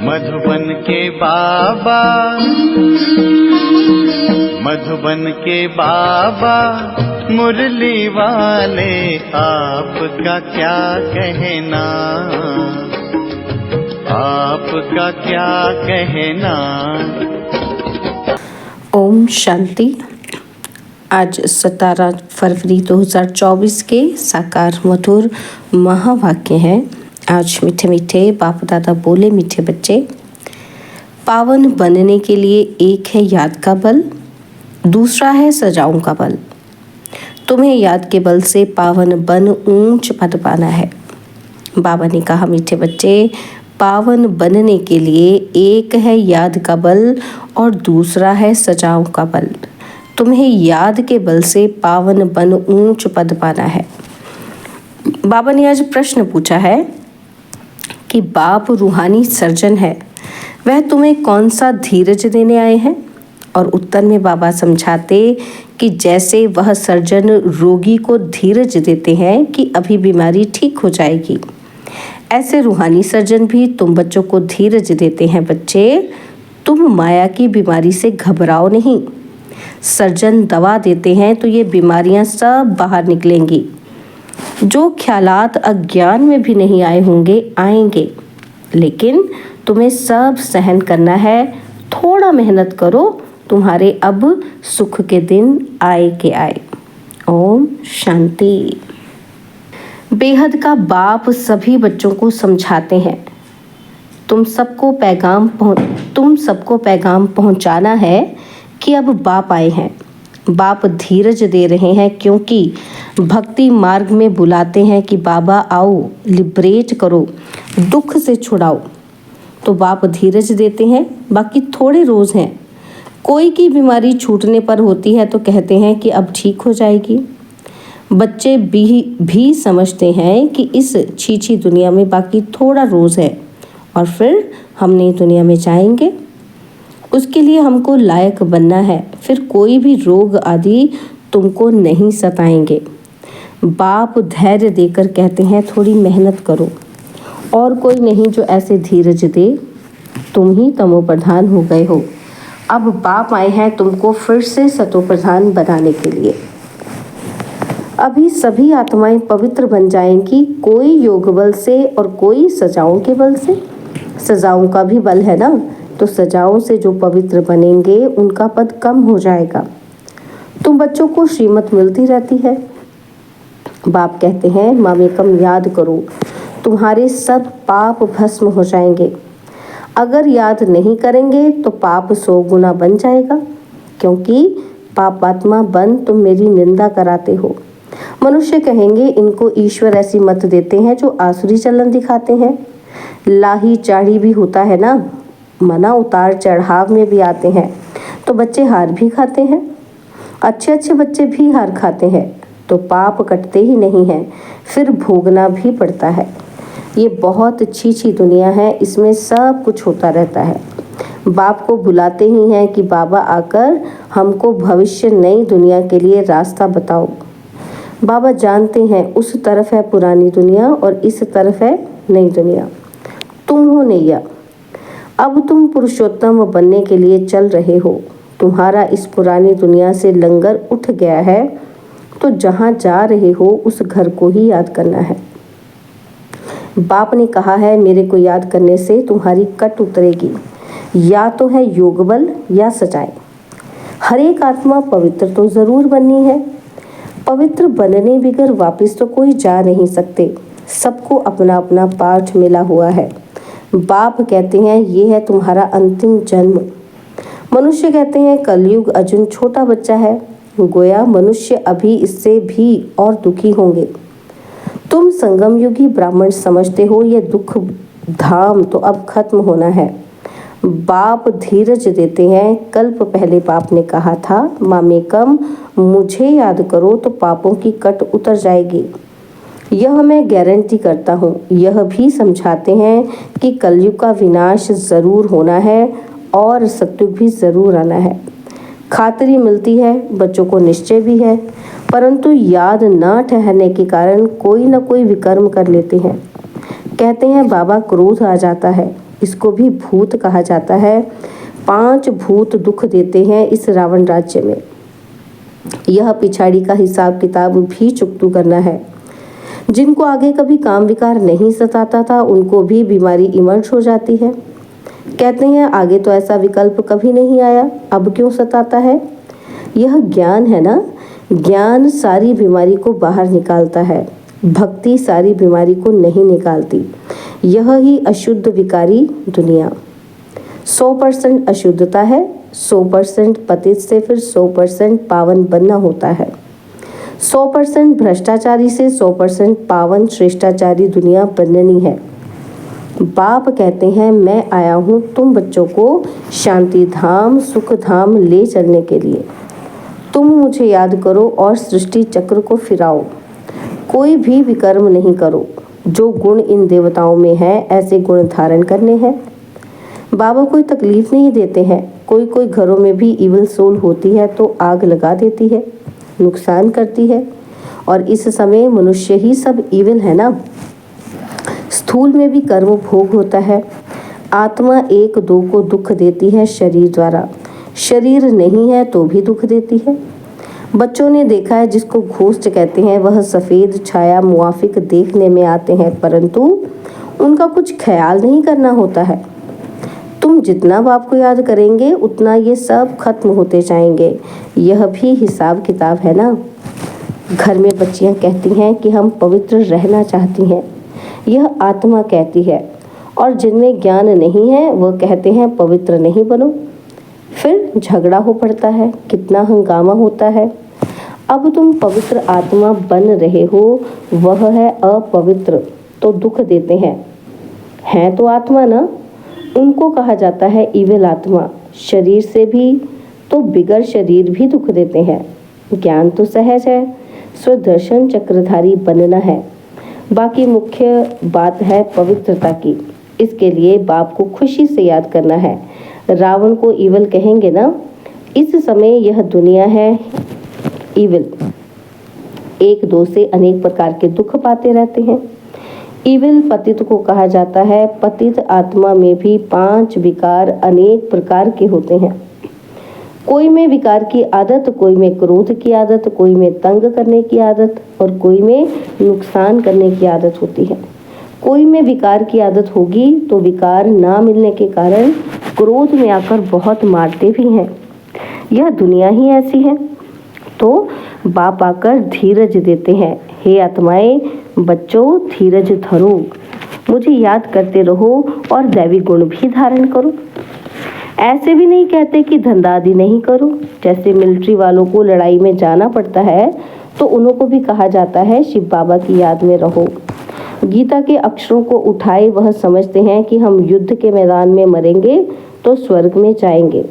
मधुबन के बाबा, मधुबन के बाबा मुरली वाले, आपका क्या कहना, आपका क्या कहना। ओम शांति। आज 17 फरवरी 2024 के साकार मधुर महावाक्य हैं। आज मीठे मीठे बाप दादा बोले, मीठे बच्चे, पावन बनने के लिए एक है याद का बल, दूसरा है सजाओं का बल। तुम्हें याद के बल से पावन बन ऊंच पद पाना है। बाबा ने कहा, मीठे बच्चे, पावन बनने के लिए एक है याद का बल और दूसरा है सजाओं का बल। तुम्हें याद के बल से पावन बन ऊंच पद पाना है। बाबा ने आज प्रश्न पूछा है कि बाप रूहानी सर्जन है, वह तुम्हें कौन सा धीरज देने आए हैं। और उत्तर में बाबा समझाते कि जैसे वह सर्जन रोगी को धीरज देते हैं कि अभी बीमारी ठीक हो जाएगी, ऐसे रूहानी सर्जन भी तुम बच्चों को धीरज देते हैं। बच्चे, तुम माया की बीमारी से घबराओ नहीं। सर्जन दवा देते हैं तो ये बीमारियां सब बाहर निकलेंगी। जो ख्यालात अज्ञान में भी नहीं आए होंगे, आएंगे, लेकिन तुम्हें सब सहन करना है। थोड़ा मेहनत करो, तुम्हारे अब सुख के दिन आए के आए। ओम शांति। बेहद का बाप सभी बच्चों को समझाते हैं, तुम सबको पैगाम पहुंचाना है कि अब बाप आए हैं। बाप धीरज दे रहे हैं क्योंकि भक्ति मार्ग में बुलाते हैं कि बाबा आओ, लिबरेट करो, दुख से छुड़ाओ। तो बाप धीरज देते हैं। बाकी थोड़े रोज हैं। कोई की बीमारी छूटने पर होती है तो कहते हैं कि अब ठीक हो जाएगी। बच्चे भी समझते हैं कि इस छीछी दुनिया में बाकी थोड़ा रोज है और फिर हम नई दुनिया में जाएंगे। उसके लिए हमको लायक बनना है, फिर कोई भी रोग आदि तुमको नहीं सताएंगे। बाप धैर्य देकर कहते हैं, थोड़ी मेहनत करो। और कोई नहीं जो ऐसे धीरज दे। तुम ही तमो प्रधान हो गए हो। अब बाप आए हैं तुमको फिर से सतो प्रधान बनाने के लिए। अभी सभी आत्माएं पवित्र बन जाएंगी, कोई योग बल से और कोई सजाओं के बल से। सजाओं का भी बल है ना, तो सजाओं से जो पवित्र बनेंगे उनका पद कम हो जाएगा। तुम बच्चों को श्रीमत मिलती रहती है। बाप कहते हैं, मामेकम याद करो, तुम्हारे सब पाप भस्म हो जाएंगे। अगर याद नहीं करेंगे तो पाप 100 गुना बन जाएगा, क्योंकि पापात्मा बन तुम मेरी निंदा कराते हो। मनुष्य कहेंगे, इनको ईश्वर ऐसी मत देते हैं जो आसुरी चलन दिखाते हैं। लाही चाढ़ी भी होता है ना, मना उतार चढ़ाव में भी आते हैं, तो बच्चे हार भी खाते हैं। अच्छे अच्छे बच्चे भी हार खाते हैं, तो पाप कटते ही नहीं हैं, फिर भोगना भी पड़ता है। ये बहुत अच्छी दुनिया है, इसमें सब कुछ होता रहता है। बाप को बुलाते ही हैं कि बाबा आकर हमको भविष्य नई दुनिया के लिए रास्ता बताओ। बाबा जानते हैं उस तरफ है पुरानी दुनिया और इस तरफ है नई दुनिया। तुम हो नैया। अब तुम पुरुषोत्तम बनने के लिए चल रहे हो। तुम्हारा इस पुरानी दुनिया से लंगर उठ गया है, तो जहाँ जा रहे हो उस घर को ही याद करना है। बाप ने कहा है, मेरे को याद करने से तुम्हारी कट उतरेगी। या तो है योग बल या सजाएं। हर एक आत्मा पवित्र तो जरूर बननी है। पवित्र बनने बगैर वापस तो कोई जा नहीं सकते। सबको अपना अपना पाठ मिला हुआ है। बाप कहते हैं, ये है तुम्हारा अंतिम जन्म। मनुष्य कहते हैं, कलयुग अर्जुन छोटा बच्चा है। गोया मनुष्य अभी इससे भी और दुखी होंगे। तुम संगम युगी ब्राह्मण समझते हो, ये दुख धाम तो अब खत्म होना है। बाप धीरज देते हैं। कल्प पहले बाप ने कहा था, मामेकम, मुझे याद करो तो पापों की कट उतर जाएगी। यह मैं गारंटी करता हूँ। यह भी समझाते हैं कि कलयुग का विनाश जरूर होना है और सतयुग भी जरूर आना है। खातरी मिलती है, बच्चों को निश्चय भी है, परंतु याद न ठहरने के कारण कोई न कोई विकर्म कर लेते हैं। कहते हैं बाबा क्रोध आ जाता है, इसको भी भूत कहा जाता है। 5 भूत दुख देते हैं इस रावण राज्य में। यह पिछाड़ी का हिसाब किताब भी चुकतू करना है। जिनको आगे कभी काम विकार नहीं सताता था उनको भी बीमारी इमर्ज हो जाती है। कहते हैं आगे तो ऐसा विकल्प कभी नहीं आया, अब क्यों सताता है। यह ज्ञान है ना, ज्ञान सारी बीमारी को बाहर निकालता है, भक्ति सारी बीमारी को नहीं निकालती। यह ही अशुद्ध विकारी दुनिया। 100% अशुद्धता है, 100% पतित से फिर 100% पावन बनना होता है। 100% भ्रष्टाचारी से 100% पावन श्रेष्ठाचारी दुनिया बननी है। बाप कहते हैं मैं आया हूँ तुम बच्चों को शांति धाम सुख धाम ले चलने के लिए। तुम मुझे याद करो और सृष्टि चक्र को फिराओ। कोई भी विकर्म नहीं करो। जो गुण इन देवताओं में है ऐसे गुण धारण करने हैं। बाबा कोई तकलीफ नहीं देते हैं। कोई कोई घरों में भी इविल सोल होती है तो आग लगा देती है, नुकसान करती है। और इस समय मनुष्य ही सब इविल है ना। स्थूल में भी कर्म भोग होता है। आत्मा 1-2 को दुख देती है शरीर द्वारा। शरीर नहीं है तो भी दुख देती है। बच्चों ने देखा है जिसको घोस्ट कहते हैं वह सफ़ेद छाया मुआफिक देखने में आते हैं, परंतु उनका कुछ ख्याल नहीं करना होता है। तुम जितना बाप को याद करेंगे उतना ये सब खत्म होते जाएंगे। यह भी हिसाब किताब है ना। घर में बच्चियां कहती हैं कि हम पवित्र रहना चाहती हैं, यह आत्मा कहती है। और जिनमें ज्ञान नहीं है वह कहते हैं पवित्र नहीं बनो। फिर झगड़ा हो पड़ता है, कितना हंगामा होता है। अब तुम पवित्र आत्मा बन रहे हो, वह है अपवित्र तो दुख देते हैं तो आत्मा ना। उनको कहा जाता है इविल आत्मा। शरीर से भी तो बिगड़ शरीर भी दुख देते हैं। ज्ञान तो सहज है, स्वदर्शन चक्रधारी बनना है। बाकी मुख्य बात है पवित्रता की। इसके लिए बाप को खुशी से याद करना है। रावण को इविल कहेंगे ना। इस समय यह दुनिया है इविल। 1-2 से अनेक प्रकार के दुख पाते रहते हैं। इविल पतित को कहा जाता है। पतित आत्मा में भी 5 विकार अनेक प्रकार के होते हैं। कोई में विकार की आदत, कोई में क्रोध की आदत, कोई में तंग करने की आदत और कोई में नुकसान करने की आदत होती है। कोई में विकार की आदत होगी तो विकार ना मिलने के कारण क्रोध में आकर बहुत मारते भी हैं। यह दुनिया ही ऐसी है। तो बाप आकर धीरज देते हैं। हे आत्माएं, बच्चों धीरज धरो, मुझे याद करते रहो और दैवी गुण भी धारण करो। ऐसे भी नहीं कहते कि धंधादी नहीं करो। जैसे मिलिट्री वालों को लड़ाई में जाना पड़ता है तो उनको भी कहा जाता है शिव बाबा की याद में रहो। गीता के अक्षरों को उठाए वह समझते हैं कि हम युद्ध के मैदान में मरेंगे तो स्वर्ग में जाएंगे,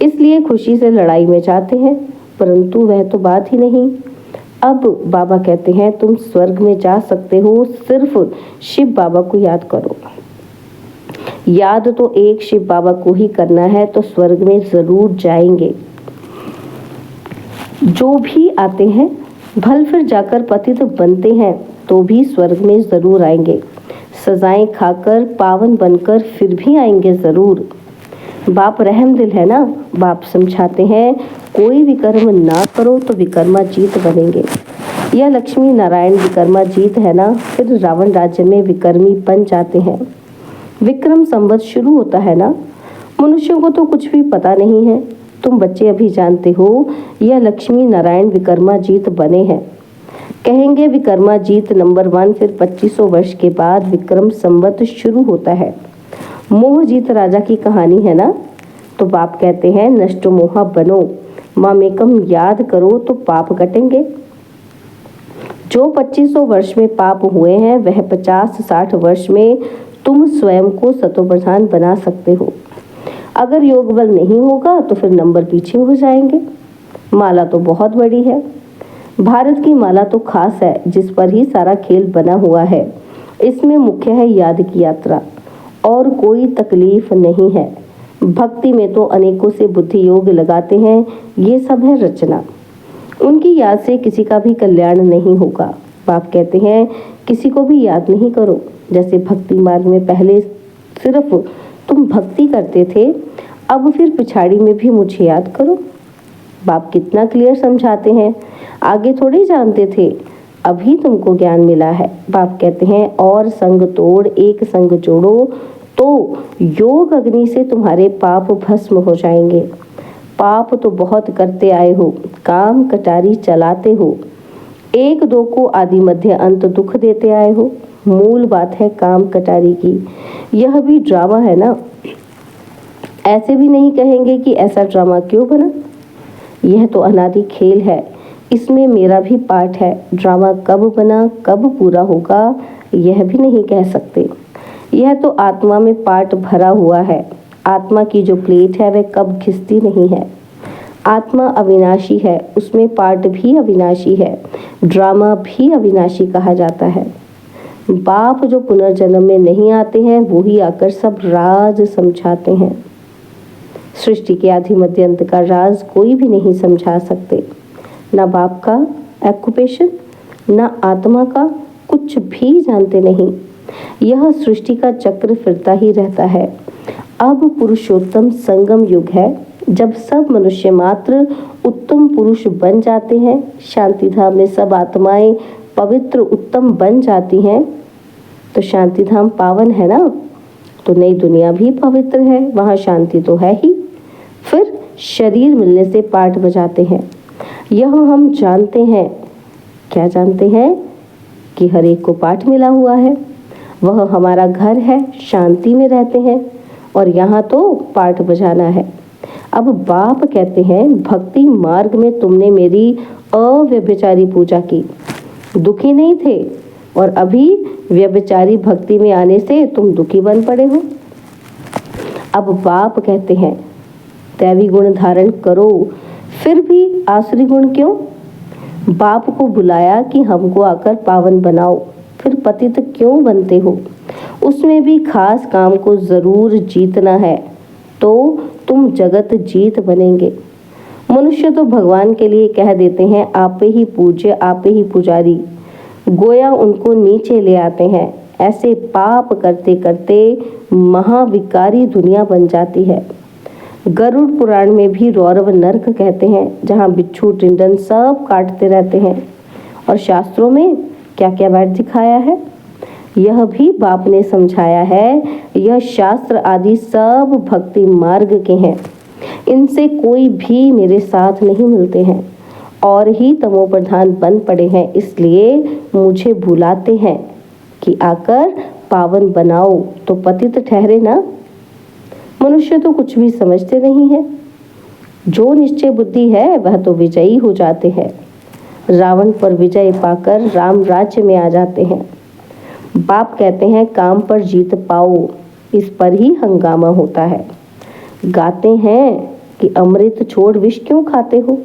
इसलिए खुशी से लड़ाई में जाते हैं, परंतु वह तो बात ही नहीं। अब बाबा कहते हैं तुम स्वर्ग में जा सकते हो, सिर्फ शिव बाबा को याद करो। याद तो एक शिव बाबा को ही करना है तो स्वर्ग में जरूर जाएंगे। जो भी आते हैं भल फिर जाकर पतित बनते हैं तो भी स्वर्ग में जरूर आएंगे। सजाएं खाकर पावन बनकर फिर भी आएंगे जरूर। बाप रहम दिल है ना। बाप समझाते हैं कोई विकर्म ना करो तो विकर्माजीत बनेंगे। यह लक्ष्मी नारायण विकर्माजीत है ना, फिर रावण राज्य में विकर्मी बन जाते हैं। विक्रम संवत शुरू होता है ना। मनुष्यों को तो कुछ भी पता नहीं है। तुम बच्चे अभी जानते हो यह लक्ष्मी नारायण विकर्माजीत बने हैं। कहेंगे विकर्माजीत नंबर 1, फिर 2500 वर्ष के बाद विक्रम संवत शुरू होता है। मोहजीत राजा की कहानी है ना। तो बाप कहते हैं नष्ट मोहा बनो, मामेकम याद करो तो पाप कटेंगे। जो 2500 वर्ष में पाप हुए हैं वह 50-60 वर्ष में तुम स्वयं को सतोप्रधान बना सकते हो। अगर योग बल नहीं होगा तो फिर नंबर पीछे हो जाएंगे। माला तो बहुत बड़ी है। भारत की माला तो खास है, जिस पर ही सारा खेल बना हुआ है। इसमें मुख्य है याद की यात्रा और कोई तकलीफ नहीं है। भक्ति में तो अनेकों से बुद्धि योग लगाते हैं, ये सब है रचना। उनकी याद से किसी का भी कल्याण नहीं होगा। बाप कहते हैं किसी को भी याद नहीं करो। जैसे भक्ति मार्ग में पहले सिर्फ तुम भक्ति करते थे, अब फिर पिछाड़ी में भी मुझे याद करो। बाप कितना क्लियर समझाते हैं, आगे थोड़ी जानते थे, अभी तुमको ज्ञान मिला है। बाप कहते हैं और संग तोड़ एक संग जोड़ो तो योग अग्नि से तुम्हारे पाप भस्म हो जाएंगे। पाप तो बहुत करते आए हो, काम कटारी चलाते हो, एक दो को आदि मध्य अंत दुख देते आए हो। मूल बात है काम कटारी की, यह भी ड्रामा है ना। ऐसे भी नहीं कहेंगे कि ऐसा ड्रामा क्यों बना, यह तो अनादि खेल है, इसमें मेरा भी पार्ट है। ड्रामा कब बना कब पूरा होगा यह भी नहीं कह सकते। यह तो आत्मा में पार्ट भरा हुआ है। आत्मा की जो प्लेट है वह कब घिसती नहीं है। आत्मा अविनाशी है, उसमें पार्ट भी अविनाशी है, ड्रामा भी अविनाशी कहा जाता है। बाप जो पुनर्जन्म में नहीं आते हैं वो ही आकर सब राज समझाते हैं। सृष्टि के आदि मध्य अंत का राज कोई भी नहीं समझा सकते, ना बाप का ऑक्यूपेशन ना आत्मा का, कुछ भी जानते नहीं। यह सृष्टि का चक्र फिरता ही रहता है। अब पुरुषोत्तम संगम युग है, जब सब मनुष्य मात्र उत्तम पुरुष बन जाते हैं, शांति धाम में सब आत्माएं पवित्र उत्तम बन जाती हैं, तो शांति धाम पावन है ना, तो नई दुनिया भी पवित्र है, वहाँ शांति तो है ही। फिर शरीर मिलने से पाठ बजाते हैं। यह हम जानते हैं, क्या जानते हैं कि हर एक को पाठ मिला हुआ है, वह हमारा घर है, शांति में रहते हैं और यहाँ तो पाठ बजाना है। अब बाप कहते हैं भक्ति मार्ग में तुमने मेरी अव्यभिचारी पूजा की, दुखी नहीं थे, और अभी व्यभिचारी भक्ति में आने से तुम दुखी बन पड़े हो। अब बाप कहते हैं दैवी गुण धारण करो, फिर भी आसुरी गुण क्यों? बाप को बुलाया कि हमको आकर पावन बनाओ, फिर पतित क्यों बनते हो? उसमें भी खास काम को जरूर जीतना है तो तुम जगत जीत बनेंगे। मनुष्य तो भगवान के लिए कह देते हैं आपे ही पूज्य आपे ही पुजारी, गोया उनको नीचे ले आते हैं। ऐसे पाप करते करते महाविकारी दुनिया बन जाती है। गरुड़ पुराण में भी रौरव नरक कहते हैं, जहाँ बिच्छू टिंडन सब काटते रहते हैं। और शास्त्रों में क्या क्या बैठ दिखाया है, यह भी बाप ने समझाया है। यह शास्त्र आदि सब भक्ति मार्ग के हैं, इनसे कोई भी मेरे साथ नहीं मिलते हैं और ही तमो प्रधान बन पड़े हैं, इसलिए मुझे बुलाते हैं कि आकर पावन बनाओ, तो पतित ठहरे ना। मनुष्य तो कुछ भी समझते नहीं है, जो निश्चय बुद्धि है वह तो विजयी हो जाते हैं। रावण पर विजय पाकर राम राज्य में आ जाते हैं। बाप कहते हैं काम पर जीत पाओ, इस पर ही हंगामा होता है। गाते हैं कि अमृत छोड़ विष क्यों खाते हो,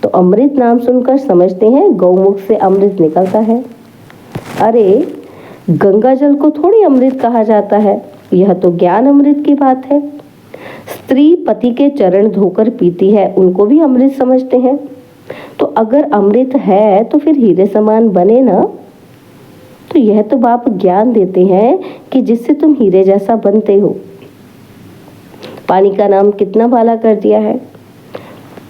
तो अमृत नाम सुनकर समझते हैं गौमुख से अमृत निकलता है। अरे गंगा जल को थोड़ी अमृत कहा जाता है, यह तो ज्ञान अमृत की बात है। स्त्री पति के चरण धोकर पीती है, उनको भी अमृत समझते हैं। तो अगर अमृत है तो फिर हीरे समान बने ना। तो यह तो बाप ज्ञान देते हैं कि जिससे तुम हीरे जैसा बनते हो। पानी का नाम कितना बाला कर दिया है।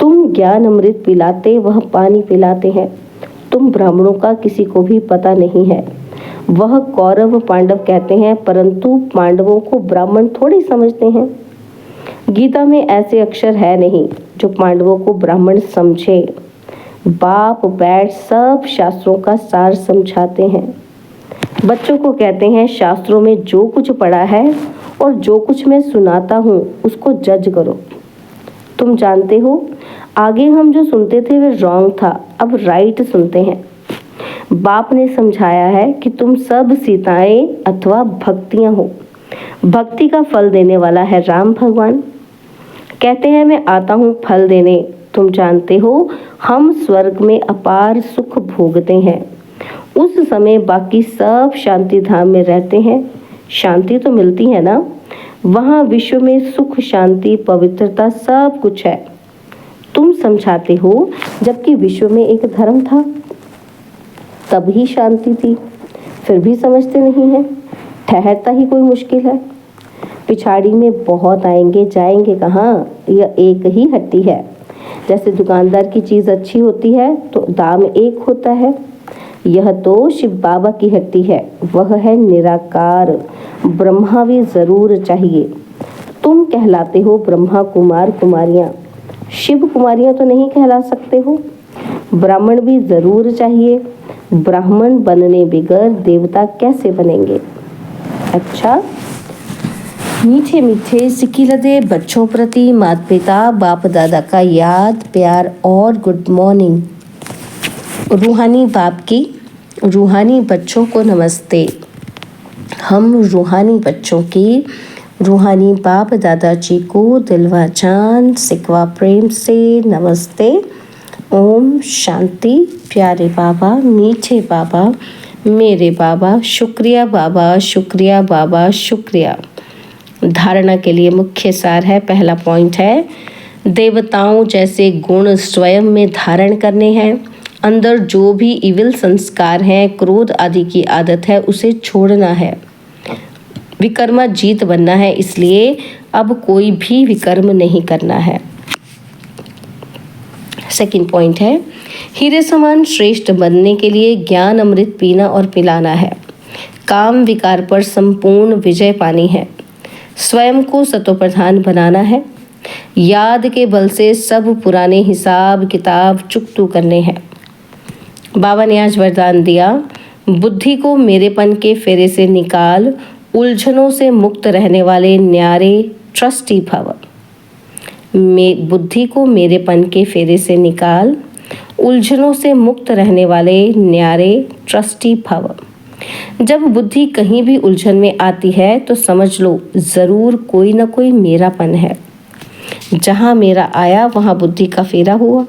तुम ज्ञान अमृत पिलाते, वह पानी पिलाते हैं। तुम ब्राह्मणों का किसी को भी पता नहीं है, वह कौरव पांडव कहते हैं, परंतु पांडवों को ब्राह्मण थोड़ी समझते हैं। गीता में ऐसे अक्षर है नहीं जो पांडवों को ब्राह्मण समझे। बाप बैठ सब शास्त्रों का सार समझाते हैं। बच्चों को कहते हैं शास्त्रों में जो कुछ पढ़ा है और जो कुछ मैं सुनाता हूँ उसको जज करो। तुम जानते हो आगे हम जो सुनते थे वह रॉन्ग था, अब राइट सुनते हैं। बाप ने समझाया है कि तुम सब सीताएं अथवा भक्तियां हो। भक्ति का फल देने वाला है राम भगवान। कहते हैं मैं आता हूँ फल देने। तुम जानते हो हम स्वर्ग में अपार सुख भोगते हैं, उस समय बाकी सब शांति धाम में रहते हैं। शांति तो मिलती है ना, वहाँ विश्व में सुख शांति पवित्रता सब कुछ है। तुम समझाते हो जबकि विश्व में एक धर्म था, तब ही शांति थी, फिर भी समझते नहीं है। ठहरता ही कोई मुश्किल है। पिछाड़ी में बहुत आएंगे, जाएंगे कहाँ, यह एक ही हट्टी है। जैसे दुकानदार की चीज़ अच्छी होती है तो दाम एक होता है। यह तो शिव बाबा की हट्टी है, वह है निराकार। ब्रह्मा भी जरूर चाहिए। तुम कहलाते हो ब्रह्मा कुमार कुमारियां, शिव कुमारियां तो नहीं कहला सकते हो। ब्राह्मण भी जरूर चाहिए। ब्राह्मण बनने बगैर देवता कैसे बनेंगे। अच्छा, मीठे मीठे सिकिलदे बच्चों प्रति माता पिता बाप दादा का याद, प्यार और गुड मॉर्निंग। रूहानी बाप की रूहानी बच्चों को नमस्ते। हम रूहानी बच्चों की रूहानी बाप दादाजी को दिलवा जान सिकवा प्रेम से नमस्ते। ओम शांति। प्यारे बाबा, मीठे बाबा, मेरे बाबा, शुक्रिया बाबा, शुक्रिया बाबा, शुक्रिया। धारणा के लिए मुख्य सार है, पहला पॉइंट है, देवताओं जैसे गुण स्वयं में धारण करने हैं। अंदर जो भी इविल संस्कार हैं, क्रोध आदि की आदत है, उसे छोड़ना है। विकर्मा जीत बनना है, इसलिए अब कोई भी विकर्म नहीं करना है। सेकंड पॉइंट है, हीरे समान श्रेष्ठ बनने के लिए ज्ञान अमृत पीना और पिलाना है। काम विकार पर संपूर्ण विजय पानी है। स्वयं को सतोप्रधान बनाना है। याद के बल से सब पुराने हिसाब किताब चुकतू करने हैं। बाबा ने आज वरदान दिया, बुद्धि को मेरेपन के फेरे से निकाल, उलझनों से मुक्त रहने वाले न्यारे ट्रस्टी भव। बुद्धि को मेरेपन के फेरे से निकाल, उलझनों से मुक्त रहने वाले न्यारे ट्रस्टी भव। जब बुद्धि कहीं भी उलझन में आती है तो समझ लो ज़रूर कोई ना कोई मेरापन है। जहाँ मेरा आया वहाँ बुद्धि का फेरा हुआ।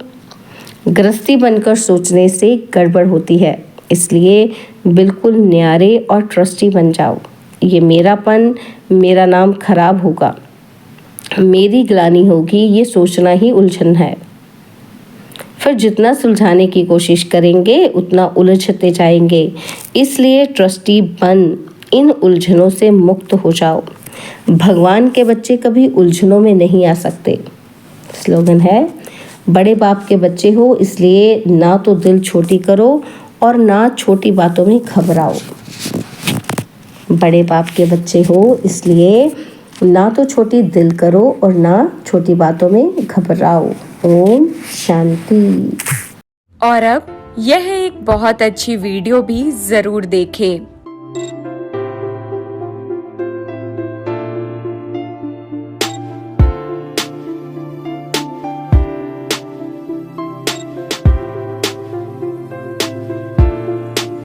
गृहस्थी बनकर सोचने से गड़बड़ होती है, इसलिए बिल्कुल न्यारे और ट्रस्टी बन जाओ। ये मेरापन, मेरा नाम खराब होगा, मेरी ग्लानि होगी, ये सोचना ही उलझन है। फिर जितना सुलझाने की कोशिश करेंगे उतना उलझते जाएंगे। इसलिए ट्रस्टी बन इन उलझनों से मुक्त हो जाओ। भगवान के बच्चे कभी उलझनों में नहीं आ सकते। स्लोगन है, बड़े बाप के बच्चे हो, इसलिए ना तो दिल छोटी करो और ना छोटी बातों में घबराओ। बड़े बाप के बच्चे हो, इसलिए ना तो छोटी दिल करो और ना छोटी बातों में घबराओ। ओम शांति। और अब यह एक बहुत अच्छी वीडियो भी जरूर देखें।